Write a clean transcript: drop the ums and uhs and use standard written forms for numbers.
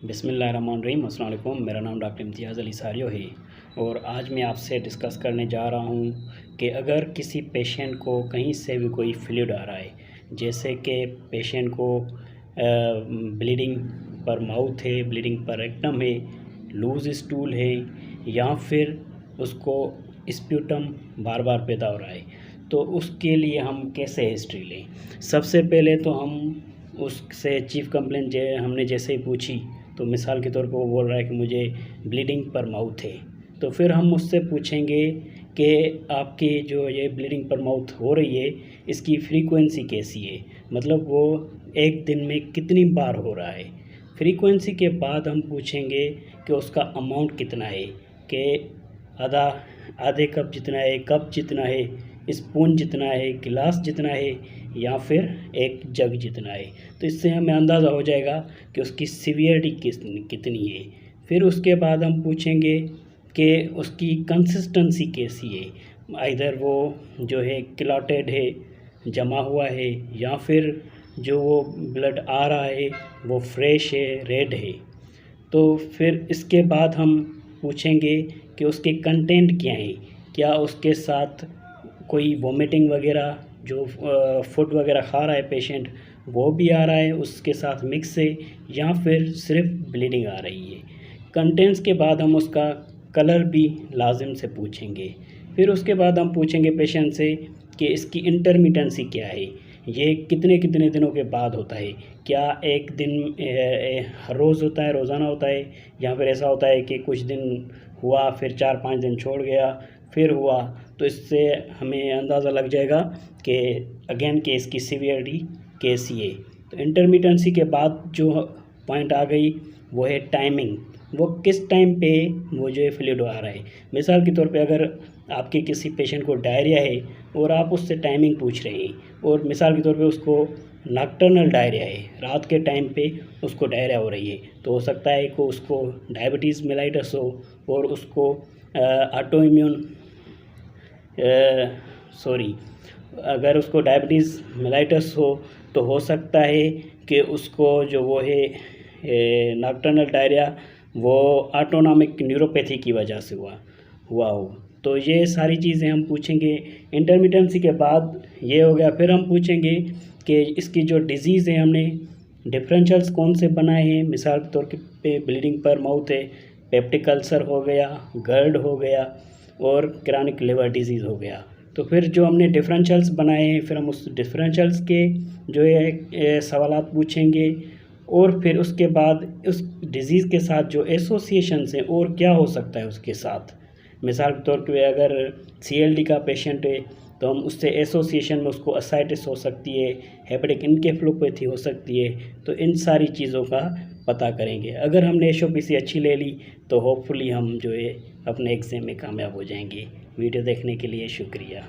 बिस्मिल्लाहिर्रहमानिर्रहीम। अस्सलाम वालेकुम। मेरा नाम डॉक्टर इम्तियाज़ अली सारियो है और आज मैं आपसे डिस्कस करने जा रहा हूँ कि अगर किसी पेशेंट को कहीं से भी कोई फ्लूइड आ रहा है, जैसे कि पेशेंट को ब्लीडिंग पर माउथ है, ब्लीडिंग पर रेक्टम है, लूज़ स्टूल है या फिर उसको स्प्यूटम बार बार पैदा हो रहा है, तो उसके लिए हम कैसे हिस्ट्री लें। सबसे पहले तो हम उससे चीफ कंप्लेंट हमने जैसे ही पूछी तो मिसाल के तौर पर वो बोल रहा है कि मुझे ब्लीडिंग पर माउथ है, तो फिर हम उससे पूछेंगे कि आपकी जो ये ब्लीडिंग पर माउथ हो रही है इसकी फ्रीक्वेंसी कैसी है, मतलब वो एक दिन में कितनी बार हो रहा है। फ्रीक्वेंसी के बाद हम पूछेंगे कि उसका अमाउंट कितना है, कि आधे कप जितना है, कप जितना है, स्पून जितना है, गिलास जितना है या फिर एक जग जितना है। तो इससे हमें अंदाज़ा हो जाएगा कि उसकी सीवियरिटी कितनी है। फिर उसके बाद हम पूछेंगे कि उसकी कंसिस्टेंसी कैसी है, आइदर वो जो है क्लॉटेड है, जमा हुआ है, या फिर जो वो ब्लड आ रहा है वो फ्रेश है, रेड है। तो फिर इसके बाद हम पूछेंगे कि उसके कंटेंट क्या है, क्या उसके साथ कोई वोमिटिंग वगैरह, जो फूड वगैरह खा रहा है पेशेंट वो भी आ रहा है उसके साथ मिक्स है, या फिर सिर्फ ब्लीडिंग आ रही है। कंटेंट्स के बाद हम उसका कलर भी लाजिम से पूछेंगे। फिर उसके बाद हम पूछेंगे पेशेंट से कि इसकी इंटरमिटेंसी क्या है, ये कितने कितने दिनों के बाद होता है, क्या एक दिन हर रोज़ होता है, रोज़ाना होता है, या फिर ऐसा होता है कि कुछ दिन हुआ फिर 4-5 दिन छोड़ गया फिर हुआ। तो इससे हमें अंदाज़ा लग जाएगा कि अगेन कि इसकी सीवियरिटी कैसी है। तो इंटरमिटेंसी के बाद जो पॉइंट आ गई वो है टाइमिंग, वो किस टाइम पे वो जो है फ्लूइड आ रहा है। मिसाल के तौर पे अगर आपके किसी पेशेंट को डायरिया है और आप उससे टाइमिंग पूछ रहे हैं, और मिसाल के तौर पे उसको नॉकटर्नल डायरिया है, रात के टाइम पे उसको डायरिया हो रही है, तो हो सकता है कि उसको डायबिटीज़ मेलाइटस हो और उसको ऑटो इम्यून अगर उसको डायबिटीज़ मेलाइटस हो तो हो सकता है कि उसको जो वो है नॉकटर्नल डायरिया वो ऑटोनॉमिक न्यूरोपैथी की वजह से हुआ हो। तो ये सारी चीज़ें हम पूछेंगे। इंटरमिटेंसी के बाद ये हो गया। फिर हम पूछेंगे कि इसकी जो डिज़ीज़ है हमने डिफरेंशियल्स कौन से बनाए हैं। मिसाल के तौर पे ब्लीडिंग पर माउथ है, पेप्टिक अल्सर हो गया, गर्ड हो गया और क्रॉनिक लिवर डिजीज़ हो गया। तो फिर जो हमने डिफरेंशियल्स बनाए हैं फिर हम उस डिफरेंशियल्स के जो है सवालात पूछेंगे, और फिर उसके बाद उस डिज़ीज़ के साथ जो एसोसिएशंस हैं और क्या हो सकता है उसके साथ। मिसाल के तौर पे अगर CLD का पेशेंट है तो हम उससे एसोसिएशन में उसको असाइटिस हो सकती है, हेपेटिक इनकेफ्लोपैथी हो सकती है। तो इन सारी चीज़ों का पता करेंगे। अगर हमने HOPC अच्छी ले ली तो होपफुली हम जो है अपने एग्ज़ाम में कामयाब हो जाएंगे। वीडियो देखने के लिए शुक्रिया।